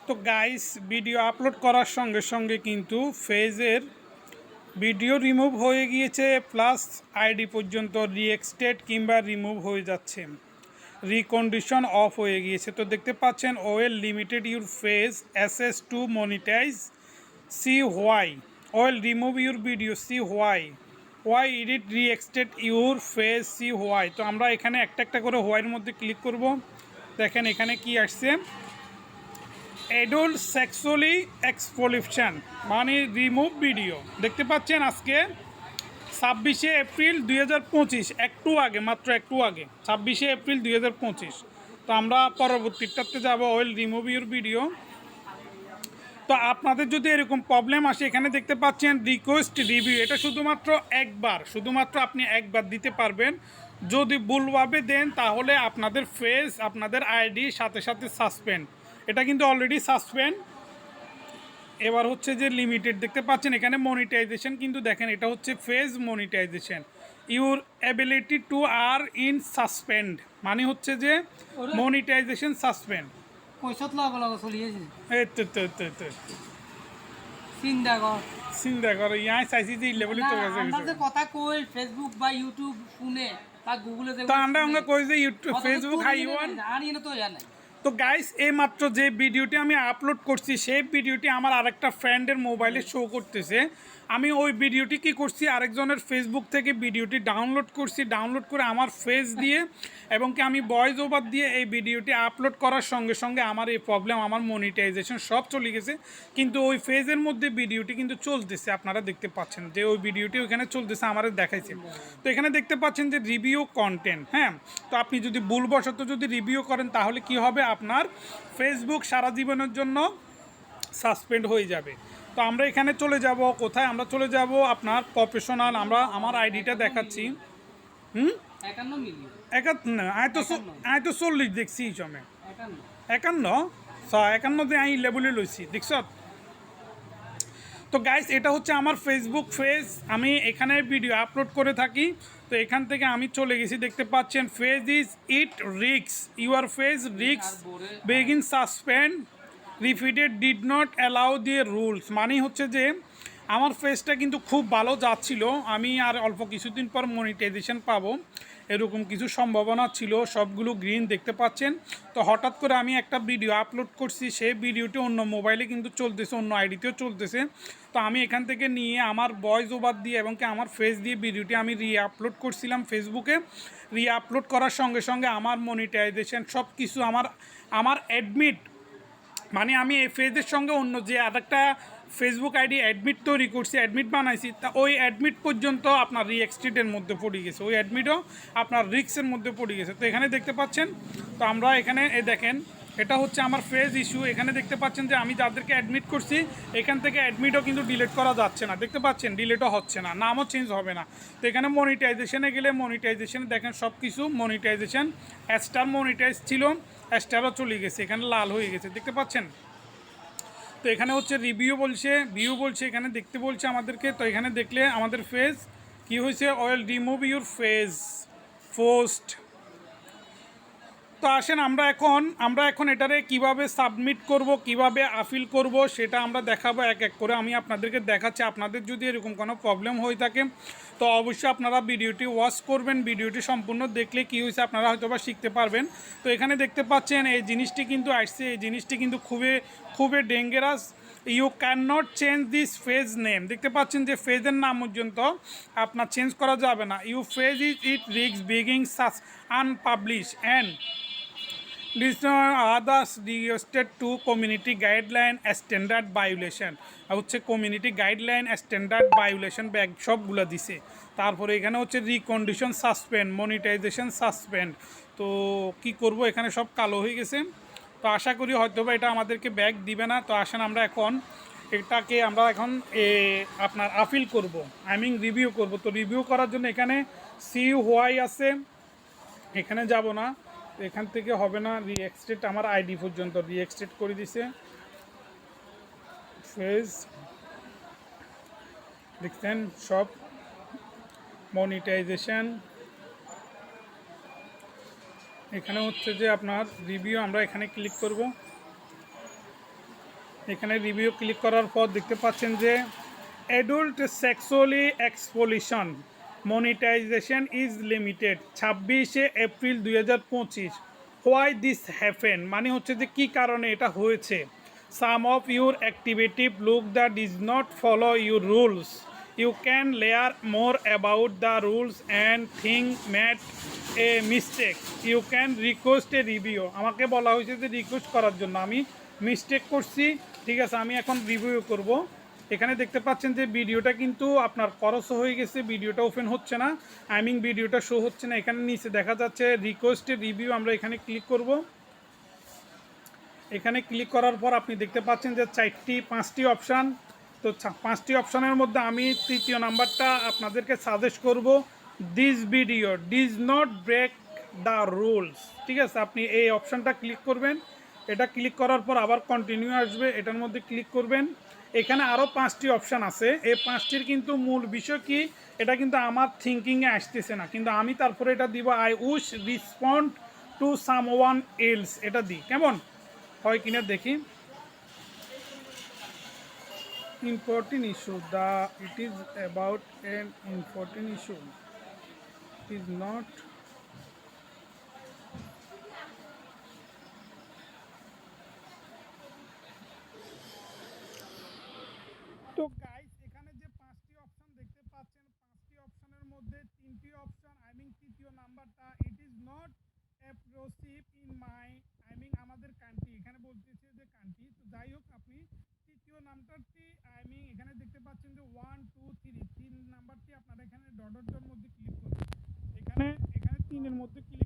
তো guys video upload করার সঙ্গে সঙ্গে কিন্তু ফেজের ভিডিও রিমুভ হয়ে গিয়েছে, প্লাস আইডি পর্যন্ত রিএক্সটেড কিংবা রিমুভ হয়ে যাচ্ছে, রিকন্ডিশন অফ হয়ে গিয়েছে। তো দেখতে পাচ্ছেন well limited your page access to monetize, see why, well remove your video, see why edit রিএক্সটেড ইউর ফেজ, সি হোয়াই। তো আমরা এখানে একটা একটা করে হোয়াইয়ের মধ্যে ক্লিক করব। দেখেন এখানে কি আসছে, অ্যাডাল্ট সেক্সুয়ালি এক্সপ্লোইটেশন মানে রিমুভ ভিডিও। দেখতে পাচ্ছেন আজকে 26শে এপ্রিল 2025, একটু আগে, মাত্র একটু আগে 26শে এপ্রিল 2025। তো আমরা পরবর্তীটাতে যাব, ওয়েল রিমুভ ইউর ভিডিও। তো আপনাদের যদি এরকম প্রবলেম আসে, এখানে দেখতে পাচ্ছেন রিকোয়েস্ট রিভিউ, এটা শুধুমাত্র আপনি একবার দিতে পারবেন। যদি ভুলভাবে দেন তাহলে আপনাদের ফেস, আপনাদের আইডি সাথে সাথে সাসপেন্ড। এটা কিন্তু অলরেডি সাসপেন্ড। এবার হচ্ছে যে লিমিটেড, দেখতে পাচ্ছেন এখানে মনিটাইজেশন কিন্তু দেখেন এটা হচ্ছে page monetization, your ability to আর ইন সাসপেন্ড মানে হচ্ছে যে মনিটাইজেশন সাসপেন্ড। চিন্তা করো ইয়া চাইছি যে লেভেলে তো গেছে কথা কই ফেসবুক বা ইউটিউব শুনে বা গুগলে তো আমরা কই যে ইউটিউব ফেসবুক হাইওয়ান জানি না তো জানা। তো গাইস এই মাত্র যে ভিডিওটি আমি আপলোড করছি সেই ভিডিওটি আমার আরেকটা ফ্রেন্ডের মোবাইলে শো করতেছে। আমি ওই ভিডিওটি কি করছি, আরেকজনের ফেসবুক থেকে ভিডিওটি ডাউনলোড করছি, ডাউনলোড করে আমার ফেস দিয়ে এবং কি আমি ভয়েস ওভার দিয়ে এই ভিডিওটি আপলোড করার সঙ্গে সঙ্গে আমার এই প্রবলেম, আমার মনিটাইজেশন সব চলে গেছে। কিন্তু ওই ফেজের মধ্যে ভিডিওটি কিন্তু চলতেছে, আপনারা দেখতে পাচ্ছেন যে ওই ভিডিওটি ওইখানে চলতেছে, আমাদের দেখাইছে। তো এখানে দেখতে পাচ্ছেন যে রিভিউ কন্টেন্ট, হ্যাঁ। তো আপনি যদি ভুলবশত যদি রিভিউ করেন তাহলে কি হবে, আপনার ফেসবুক সারা জীবনের জন্য সাসপেন্ড হয়ে যাবে। তো আমরা এখানে চলে যাব কোথায়, আমরা চলে যাব আপনার প্রফেশনাল, আমরা আমার আইডিটা দেখাচ্ছি। 51 আয় তো 40 দেখছি এই সময় 51 দিয়ে আই লেবুলে লইছি দেখছ। তো গাইস এটা হচ্ছে আমার ফেসবুক ফেজ, আমি এখানে ভিডিও আপলোড করে থাকি। তো এখান থেকে আমি চলে গেছি, দেখতে পাচ্ছেন ফেজ ইজ ইট রিক্স, ইউর ফেজ রিক্স begin suspend repeated did not allow দিয়ে রুলস মানে হচ্ছে যে আমার ফেজটা কিন্তু খুব ভালো যাচ্ছিল, আমি আর অল্প কিছুদিন পর মনিটাইজেশন পাবো এরকম কিছু সম্ভাবনা ছিল, সবগুলো গ্রিন দেখতে পাচ্ছেন। তো হঠাৎ করে আমি একটা ভিডিও আপলোড করছি, সেই ভিডিওটি অন্য মোবাইলে কিন্তু চলতেছে, অন্য আইডিতেও চলতেছে। তো আমি এখান থেকে নিয়ে আমার ভয়েস ওভার দিয়ে এবং কি আমার ফেস দিয়ে ভিডিওটি আমি আপলোড করছিলাম ফেসবুকে। আপলোড করার সঙ্গে সঙ্গে আমার মনিটাইজেশন সব কিছু আমার অ্যাডমিট মানে আমি এই ফেজের সঙ্গে অন্য যে আরেকটা ফেসবুক আইডি অ্যাডমিট তৈরি করছি, অ্যাডমিট বানাইছি, তা ওই অ্যাডমিট পর্যন্ত আপনার রিএক্সটেডের মধ্যে পড়ে গেছে, ওই অ্যাডমিটও আপনার রিক্সের মধ্যে পড়ে গেছে। তো এখানে দেখতে পাচ্ছেন, তো আমরা এখানে দেখেন এটা হচ্ছে আমার ফেজ ইস্যু। এখানে দেখতে পাচ্ছেন যে আমি যাদেরকে অ্যাডমিট করছি এখান থেকে অ্যাডমিটও কিন্তু ডিলিট করা যাচ্ছে না, দেখতে পাচ্ছেন ডিলিটও হচ্ছে না, নামও চেঞ্জ হবে না। তো এখানে মনিটাইজেশনে গেলে মনিটাইজেশনে দেখেন সব কিছু মনিটাইজেশন, স্টার মনিটাইজ ছিল, স্টারও চলে গেছে, এখানে লাল হয়ে গেছে দেখতে পাচ্ছেন। তো এখানে হচ্ছে রিভিউ বলছে, ভিউ বলছে, এখানে দেখতে বলছে আমাদেরকে। তো এখানে দেখলে আমাদের ফেজ কি হয়েছে, oil remove your phase post. তো আসেন আমরা এখন এটারে কিভাবে সাবমিট করব, কিভাবে আপিল করব সেটা আমরা দেখাবো এক এক করে। আমি আপনাদেরকে দেখাচ্ছি, আপনাদের যদি এরকম কোনো প্রবলেম হয়ে থাকে তো অবশ্যই আপনারা ভিডিওটি ওয়াচ করবেন, ভিডিওটি সম্পূর্ণ দেখলে কী হয়েছে আপনারা হয়তো বা শিখতে পারবেন। তো এখানে দেখতে পাচ্ছেন এই জিনিসটি কিন্তু আসছে, এই জিনিসটি কিন্তু খুবই dangerous. You can not change this page name, দেখতে পাচ্ছেন যে ফেজের নাম পর্যন্ত আপনার চেঞ্জ করা যাবে না। You phase is it risks বিগিং সাস unpublished and this others requested to community guideline standard violation, হচ্ছে community guideline standard violation back সবগুলো দিছে। তারপরে এখানে হচ্ছে রিকন্ডিশন সাসপেন্ড, মনিটাইজেশন সাসপেন্ড। তো কি করব, এখানে সব কালো হয়ে গেছে। তো আশা করি হয়তো বা এটা আমাদেরকে ব্যাগ দিবে না। তো আসেন আমরা এখন আপনার আপিল করব, রিভিউ করব। তো রিভিউ করার জন্য এখানে সি হোয়াই আছে, এখানে যাব না, এখান থেকে হবে না, রিএক্সটেড আমার আইডি পর্যন্ত রিএক্সটেড করে দিছে ফেজ, দেখছেন সব মনিটাইজেশন। এখানে হচ্ছে যে আপনার রিভিউ, আমরা এখানে ক্লিক করব। এখানে রিভিউ ক্লিক করার পর দেখতে পাচ্ছেন যে adult sexually exploitation monetization is limited 26 April 2025। Why this happen মানে হচ্ছে যে কী কারণে এটা হয়েছে। Some of your activity look that is not follow your rules you can learn more about the rules and think made a mistake you can request a review. আমাকে বলা হয়েছে যে রিকোয়েস্ট করার জন্য, আমি মিস্টেক করছি, ঠিক আছে, আমি এখন রিভিউ করব। এখানে দেখতে পাচ্ছেন যে ভিডিওটা কিন্তু আপনার করস হয়ে গেছে, ভিডিওটা ওপেন হচ্ছে না, ভিডিওটা শো হচ্ছে না। এখানে নিচে দেখা যাচ্ছে রিকোয়েস্টের রিভিউ, আমরা এখানে ক্লিক করব। এখানে ক্লিক করার পর আপনি দেখতে পাচ্ছেন যে পাঁচটি অপশান। তো পাঁচটি অপশানের মধ্যে আমি তৃতীয় নাম্বারটা আপনাদেরকে সাজেস্ট করব, this video does not break the rules. ঠিক আছে, আপনি এই অপশানটা ক্লিক করবেন। এটা ক্লিক করার পর আবার কন্টিনিউ আসবে, এটার মধ্যে ক্লিক করবেন। এখানে আরও পাঁচটি অপশান আছে, এই পাঁচটির কিন্তু মূল বিষয় কি এটা কিন্তু আমার থিঙ্কিংয়ে আসতেছে না, কিন্তু আমি তারপরে এটা দিব I wish respond to someone else, এটা দিই, কেমন হয় কিনা দেখি। Important issue the it is about an important issue it is not তো গাইস এখানে যে পাঁচটি অপশন দেখতে পাচ্ছেন, পাঁচটি অপশনের মধ্যে তিনটি অপশন তৃতীয় নাম্বারটা ইট ইজ নট অ্যাপ্রোসিভ ইন মাই আমাদের কান্ট্রি, এখানে বলতেছে যে কান্ট্রি। তো যাই হোক, আপনি তৃতীয় নাম্বারটি এখানে দেখতে পাচ্ছেন যে 1 2 3 তিন নাম্বারটি আপনারা এখানে ডটের মধ্যে ক্লিক করবেন। এখানে তিনের মধ্যে ক্লিক